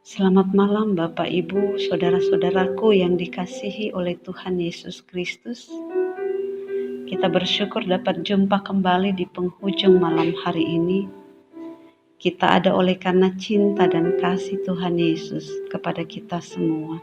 Selamat malam Bapak Ibu, saudara-saudaraku yang dikasihi oleh Tuhan Yesus Kristus. Kita bersyukur dapat jumpa kembali di penghujung malam hari ini. Kita ada oleh karena cinta dan kasih Tuhan Yesus kepada kita semua.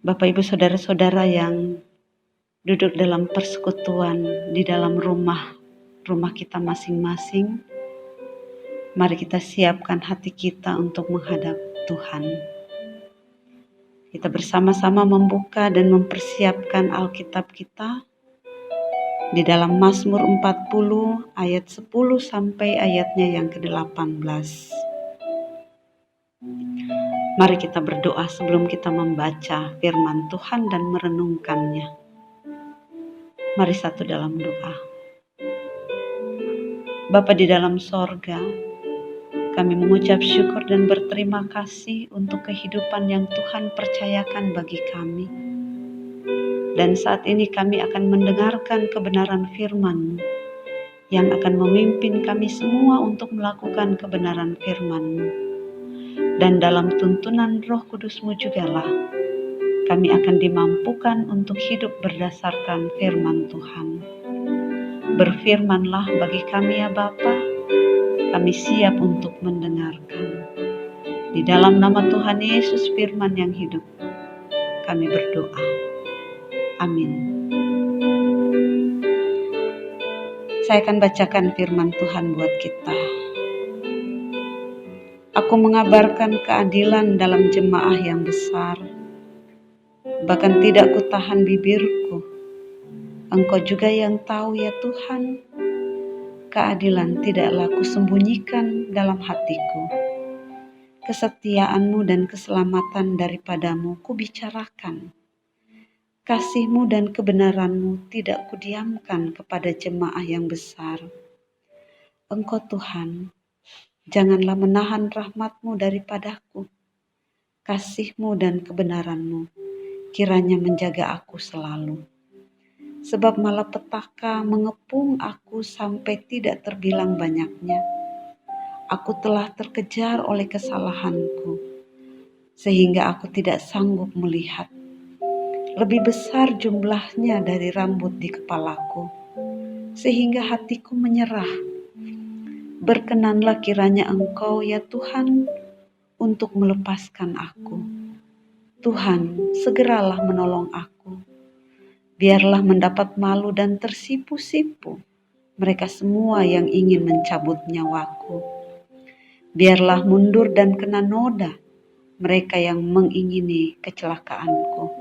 Bapak Ibu saudara-saudara yang duduk dalam persekutuan di dalam rumah kita masing-masing, mari kita siapkan hati kita untuk menghadap Tuhan. Kita bersama-sama membuka dan mempersiapkan Alkitab kita di dalam Mazmur 40 ayat 10 sampai ayatnya yang ke-18. Mari kita berdoa sebelum kita membaca firman Tuhan dan merenungkannya. Mari satu dalam doa. Bapa di dalam sorga, kami mengucap syukur dan berterima kasih untuk kehidupan yang Tuhan percayakan bagi kami. Dan saat ini kami akan mendengarkan kebenaran firman-Mu yang akan memimpin kami semua untuk melakukan kebenaran firman-Mu. Dan dalam tuntunan Roh Kudus-Mu jugalah kami akan dimampukan untuk hidup berdasarkan firman Tuhan. Berfirmanlah bagi kami ya Bapa, kami siap untuk mendengarkan. Di dalam nama Tuhan Yesus firman yang hidup, kami berdoa. Amin. Saya akan bacakan firman Tuhan buat kita. Aku mengabarkan keadilan dalam jemaah yang besar, bahkan tidak kutahan bibirku. Engkau juga yang tahu ya Tuhan, keadilan tidaklah kusembunyikan dalam hatiku. Kesetiaan-Mu dan keselamatan daripadamu kubicarakan. Kasih-Mu dan kebenaran-Mu tidak kudiamkan kepada jemaah yang besar. Engkau Tuhan, janganlah menahan rahmat-Mu daripadaku. Kasih-Mu dan kebenaran-Mu kiranya menjaga aku selalu. Sebab malapetaka mengepung aku sampai tidak terbilang banyaknya. Aku telah terkejar oleh kesalahanku, sehingga aku tidak sanggup melihat. Lebih besar jumlahnya dari rambut di kepalaku, sehingga hatiku menyerah. Berkenanlah kiranya Engkau ya Tuhan untuk melepaskan aku. Tuhan, segeralah menolong aku. Biarlah mendapat malu dan tersipu-sipu mereka semua yang ingin mencabut nyawaku. Biarlah mundur dan kena noda mereka yang mengingini kecelakaanku.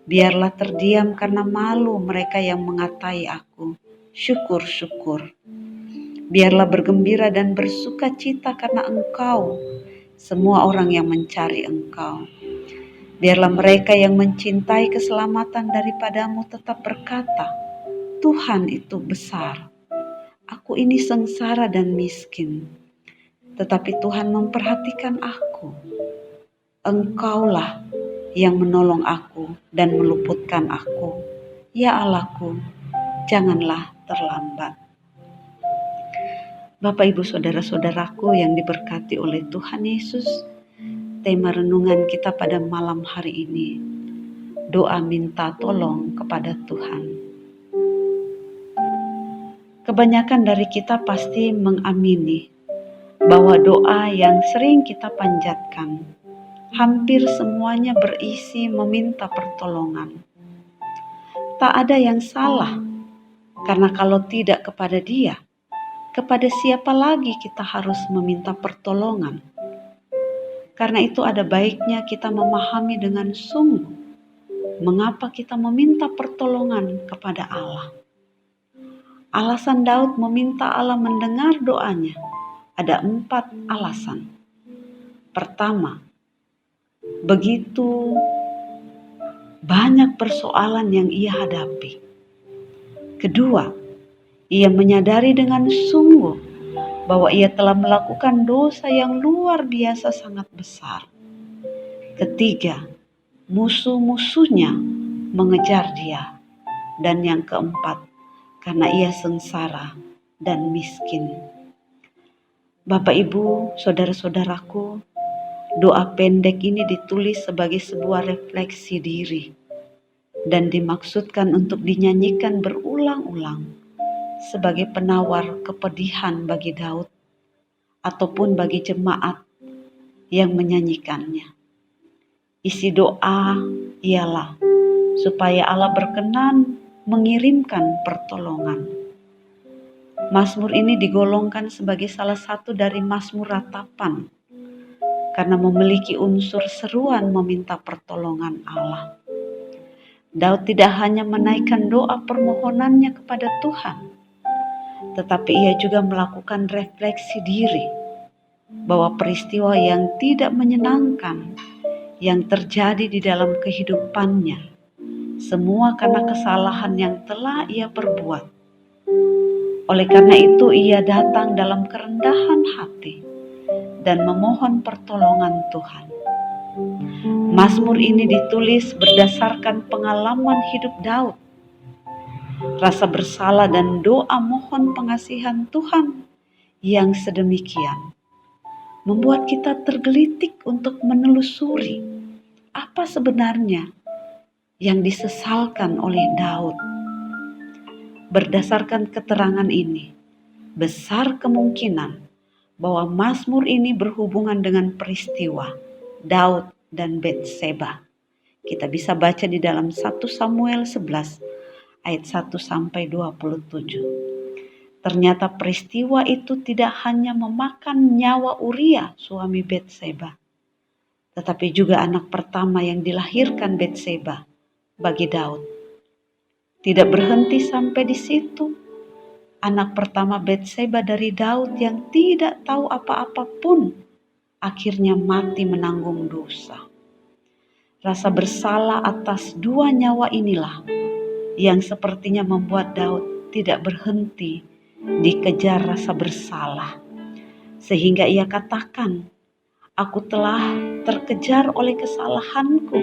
Biarlah terdiam karena malu mereka yang mengatai aku. Syukur-syukur. Biarlah bergembira dan bersuka cita karena Engkau, semua orang yang mencari Engkau. Biarlah mereka yang mencintai keselamatan daripadamu tetap berkata, Tuhan itu besar. Aku ini sengsara dan miskin, tetapi Tuhan memperhatikan aku. Engkaulah yang menolong aku dan meluputkan aku. Ya Allahku, janganlah terlambat. Bapak Ibu saudara-saudaraku yang diberkati oleh Tuhan Yesus, tema renungan kita pada malam hari ini, doa minta tolong kepada Tuhan. Kebanyakan dari kita pasti mengamini bahwa doa yang sering kita panjatkan hampir semuanya berisi meminta pertolongan. Tak ada yang salah, karena kalau tidak kepada Dia, kepada siapa lagi kita harus meminta pertolongan? Karena itu ada baiknya kita memahami dengan sungguh mengapa kita meminta pertolongan kepada Allah. Alasan Daud meminta Allah mendengar doanya ada 4 alasan. Pertama, begitu banyak persoalan yang ia hadapi. Kedua, ia menyadari dengan sungguh bahwa ia telah melakukan dosa yang luar biasa sangat besar. Ketiga, musuh-musuhnya mengejar dia. Dan yang keempat, karena ia sengsara dan miskin. Bapak Ibu, saudara-saudaraku, Doa pendek ini ditulis sebagai sebuah refleksi diri dan dimaksudkan untuk dinyanyikan berulang-ulang sebagai penawar kepedihan bagi Daud ataupun bagi jemaat yang menyanyikannya. Isi doa ialah supaya Allah berkenan mengirimkan pertolongan. Mazmur ini digolongkan sebagai salah satu dari mazmur ratapan karena memiliki unsur seruan meminta pertolongan Allah. Daud tidak hanya menaikkan doa permohonannya kepada Tuhan, tetapi ia juga melakukan refleksi diri bahwa peristiwa yang tidak menyenangkan yang terjadi di dalam kehidupannya, semua karena kesalahan yang telah ia perbuat. Oleh karena itu ia datang dalam kerendahan hati dan memohon pertolongan Tuhan. Mazmur ini ditulis berdasarkan pengalaman hidup Daud. Rasa bersalah dan doa mohon pengasihan Tuhan yang sedemikian membuat kita tergelitik untuk menelusuri apa sebenarnya yang disesalkan oleh Daud. Berdasarkan keterangan ini, besar kemungkinan bahwa Mazmur ini berhubungan dengan peristiwa Daud dan Betseba. Kita bisa baca di dalam 1 Samuel 11 ayat 1 sampai 27. Ternyata peristiwa itu tidak hanya memakan nyawa Uria, suami Betseba, tetapi juga anak pertama yang dilahirkan Betseba bagi Daud. Tidak berhenti sampai di situ. Anak pertama Betseba dari Daud yang tidak tahu apa-apa pun akhirnya mati menanggung dosa. Rasa bersalah atas dua nyawa inilah yang sepertinya membuat Daud tidak berhenti dikejar rasa bersalah. Sehingga ia katakan, "Aku telah terkejar oleh kesalahanku,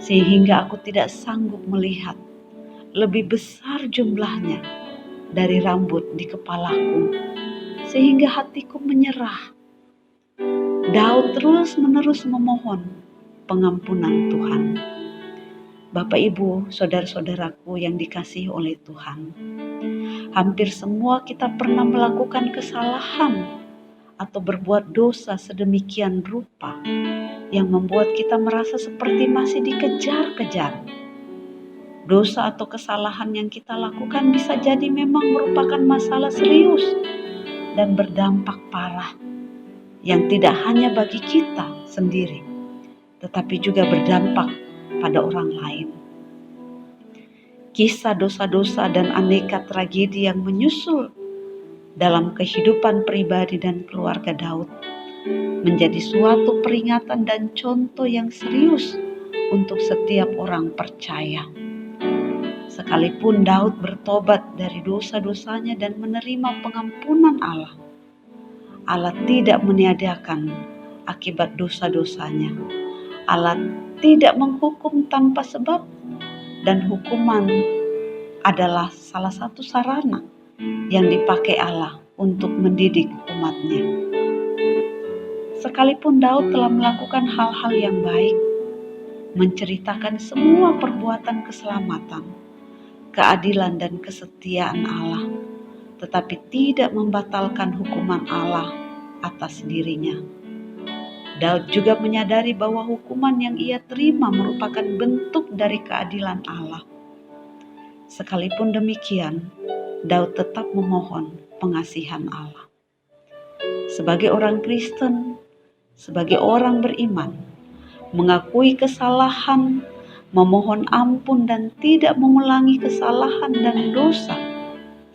sehingga aku tidak sanggup melihat. Lebih besar jumlahnya dari rambut di kepalaku, sehingga hatiku menyerah." Daud terus-menerus memohon pengampunan Tuhan. Bapak, Ibu, saudara-saudaraku yang dikasihi oleh Tuhan, hampir semua kita pernah melakukan kesalahan atau berbuat dosa sedemikian rupa yang membuat kita merasa seperti masih dikejar-kejar. Dosa atau kesalahan yang kita lakukan bisa jadi memang merupakan masalah serius dan berdampak parah yang tidak hanya bagi kita sendiri, tetapi juga berdampak pada orang lain. Kisah dosa-dosa dan aneka tragedi yang menyusul dalam kehidupan pribadi dan keluarga Daud menjadi suatu peringatan dan contoh yang serius untuk setiap orang percaya. Sekalipun Daud bertobat dari dosa-dosanya dan menerima pengampunan Allah, Allah tidak meniadakan akibat dosa-dosanya. Allah tidak menghukum tanpa sebab, dan hukuman adalah salah satu sarana yang dipakai Allah untuk mendidik umatnya. Sekalipun Daud telah melakukan hal-hal yang baik, menceritakan semua perbuatan keselamatan, keadilan dan kesetiaan Allah, tetapi tidak membatalkan hukuman Allah atas dirinya. Daud juga menyadari bahwa hukuman yang ia terima merupakan bentuk dari keadilan Allah. Sekalipun demikian, Daud tetap memohon pengasihan Allah. Sebagai orang Kristen, sebagai orang beriman, mengakui kesalahan, memohon ampun dan tidak mengulangi kesalahan dan dosa,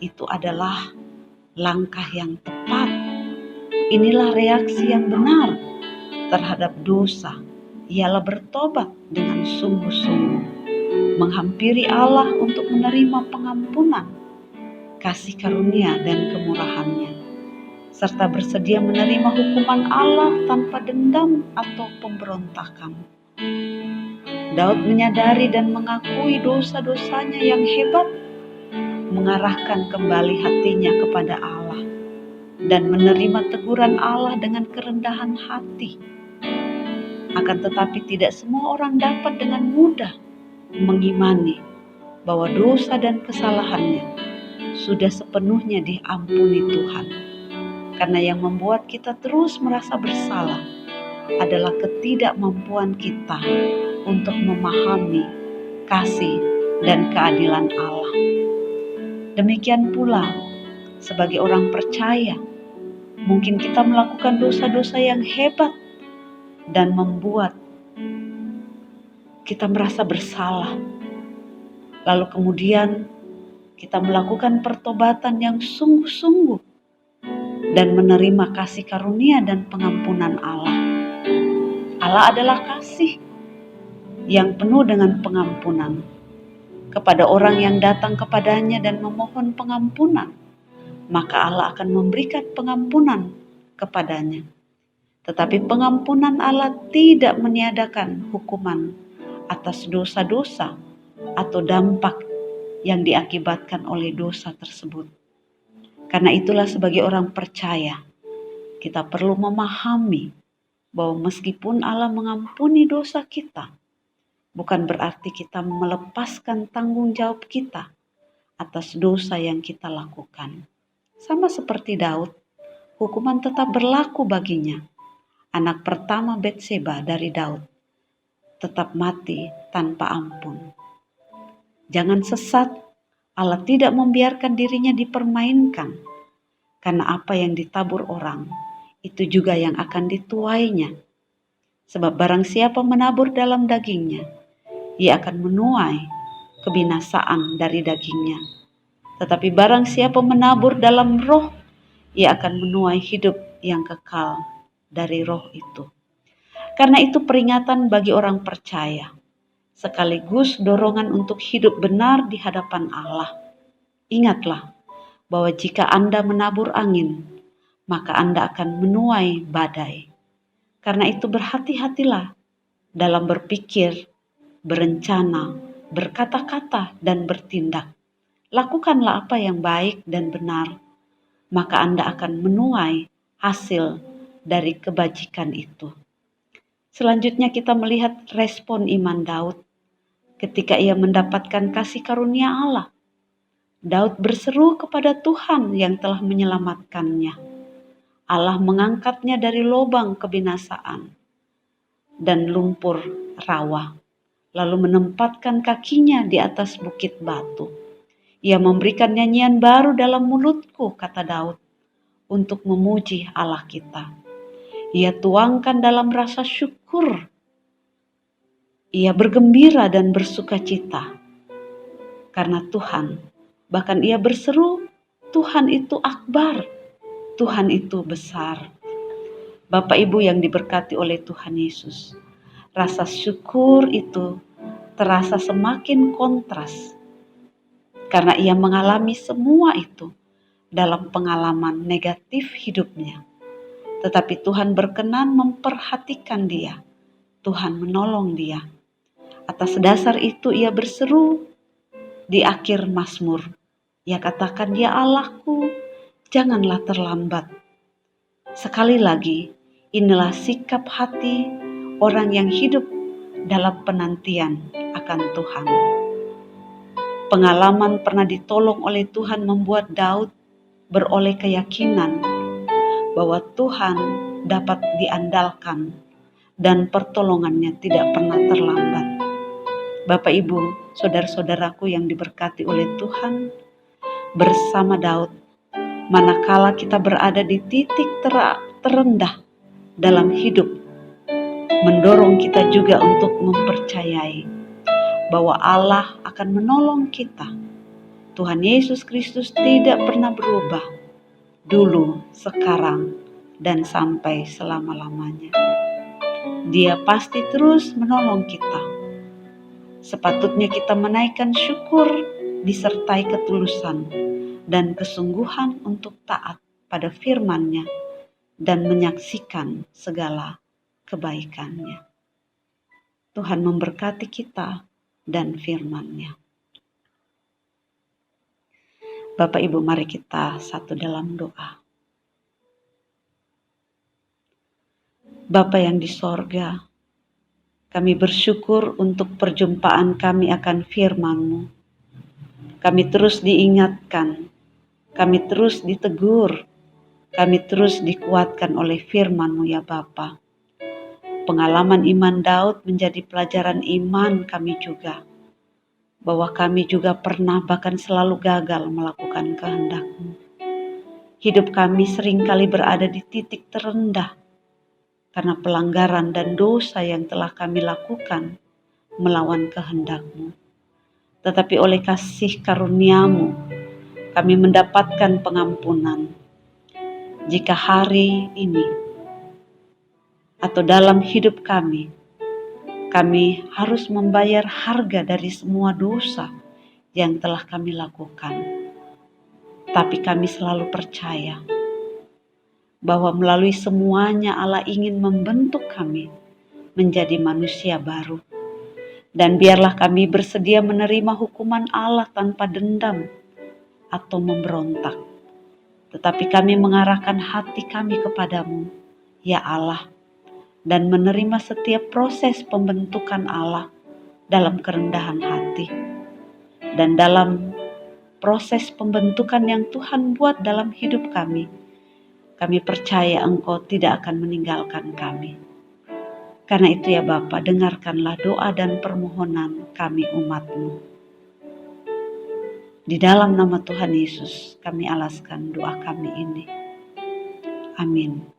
itu adalah langkah yang tepat. Inilah reaksi yang benar terhadap dosa, ialah bertobat dengan sungguh-sungguh, menghampiri Allah untuk menerima pengampunan, kasih karunia dan kemurahan-Nya, serta bersedia menerima hukuman Allah tanpa dendam atau pemberontakan. Daud menyadari dan mengakui dosa-dosanya yang hebat, mengarahkan kembali hatinya kepada Allah, dan menerima teguran Allah dengan kerendahan hati. Akan tetapi tidak semua orang dapat dengan mudah mengimani bahwa dosa dan kesalahannya sudah sepenuhnya diampuni Tuhan. Karena yang membuat kita terus merasa bersalah adalah ketidakmampuan kita untuk memahami kasih dan keadilan Allah. Demikian pula sebagai orang percaya, mungkin kita melakukan dosa-dosa yang hebat dan membuat kita merasa bersalah. Lalu kemudian kita melakukan pertobatan yang sungguh-sungguh dan menerima kasih karunia dan pengampunan Allah. Allah adalah kasih yang penuh dengan pengampunan kepada orang yang datang kepadanya dan memohon pengampunan. Maka Allah akan memberikan pengampunan kepadanya. Tetapi pengampunan Allah tidak meniadakan hukuman atas dosa-dosa atau dampak yang diakibatkan oleh dosa tersebut. Karena itulah sebagai orang percaya, kita perlu memahami bahwa meskipun Allah mengampuni dosa kita, bukan berarti kita melepaskan tanggung jawab kita atas dosa yang kita lakukan. Sama seperti Daud, hukuman tetap berlaku baginya. Anak pertama Betseba dari Daud tetap mati tanpa ampun. Jangan sesat, Allah tidak membiarkan dirinya dipermainkan. Karena apa yang ditabur orang, itu juga yang akan dituainya. Sebab barang siapa menabur dalam dagingnya, ia akan menuai kebinasaan dari dagingnya. Tetapi barang siapa menabur dalam roh, ia akan menuai hidup yang kekal dari roh itu. Karena itu peringatan bagi orang percaya, sekaligus dorongan untuk hidup benar di hadapan Allah. Ingatlah bahwa jika Anda menabur angin, maka Anda akan menuai badai. Karena itu berhati-hatilah dalam berpikir, berencana, berkata-kata, dan bertindak. Lakukanlah apa yang baik dan benar, maka Anda akan menuai hasil dari kebajikan itu. Selanjutnya kita melihat respon iman Daud ketika ia mendapatkan kasih karunia Allah. Daud berseru kepada Tuhan yang telah menyelamatkannya. Allah mengangkatnya dari lubang kebinasaan dan lumpur rawa, lalu menempatkan kakinya di atas bukit batu. Ia memberikan nyanyian baru dalam mulutku, kata Daud, untuk memuji Allah kita. Ia tuangkan dalam rasa syukur. Ia bergembira dan bersuka cita karena Tuhan. Bahkan ia berseru, Tuhan itu akbar, Tuhan itu besar. Bapak Ibu yang diberkati oleh Tuhan Yesus, rasa syukur itu terasa semakin kontras karena ia mengalami semua itu dalam pengalaman negatif hidupnya. Tetapi Tuhan berkenan memperhatikan dia. Tuhan menolong dia. Atas dasar itu ia berseru di akhir Mazmur. Ia katakan, ya Allahku, janganlah terlambat. Sekali lagi, inilah sikap hati orang yang hidup dalam penantian akan Tuhan. Pengalaman pernah ditolong oleh Tuhan membuat Daud beroleh keyakinan bahwa Tuhan dapat diandalkan dan pertolongannya tidak pernah terlambat. Bapak Ibu, saudara-saudaraku yang diberkati oleh Tuhan, bersama Daud, manakala kita berada di titik terendah dalam hidup, mendorong kita juga untuk mempercayai bahwa Allah akan menolong kita. Tuhan Yesus Kristus tidak pernah berubah, dulu, sekarang, dan sampai selama-lamanya. Dia pasti terus menolong kita. Sepatutnya kita menaikkan syukur disertai ketulusan dan kesungguhan untuk taat pada firman-Nya dan menyaksikan segala kebaikan-Nya. Tuhan memberkati kita dan firman-Nya. Bapak Ibu, mari kita satu dalam doa. Bapa yang di sorga, Kami bersyukur untuk perjumpaan kami akan firman-Mu. Kami terus diingatkan, kami terus ditegur, kami terus dikuatkan oleh firman-Mu ya Bapa. Pengalaman iman Daud menjadi pelajaran iman kami juga, bahwa kami juga pernah bahkan selalu gagal melakukan kehendak-Mu. Hidup kami seringkali berada di titik terendah karena pelanggaran dan dosa yang telah kami lakukan melawan kehendak-Mu. Tetapi oleh kasih karunia-Mu, kami mendapatkan pengampunan. Jika hari ini atau dalam hidup kami harus membayar harga dari semua dosa yang telah kami lakukan. Tapi kami selalu percaya bahwa melalui semuanya Allah ingin membentuk kami menjadi manusia baru. Dan biarlah kami bersedia menerima hukuman Allah tanpa dendam atau memberontak. Tetapi kami mengarahkan hati kami kepadamu, ya Allah, dan menerima setiap proses pembentukan Allah dalam kerendahan hati. Dan dalam proses pembentukan yang Tuhan buat dalam hidup kami percaya Engkau tidak akan meninggalkan kami. Karena itu ya Bapa, dengarkanlah doa dan permohonan kami umat-Mu. Di dalam nama Tuhan Yesus kami alaskan doa kami ini. Amin.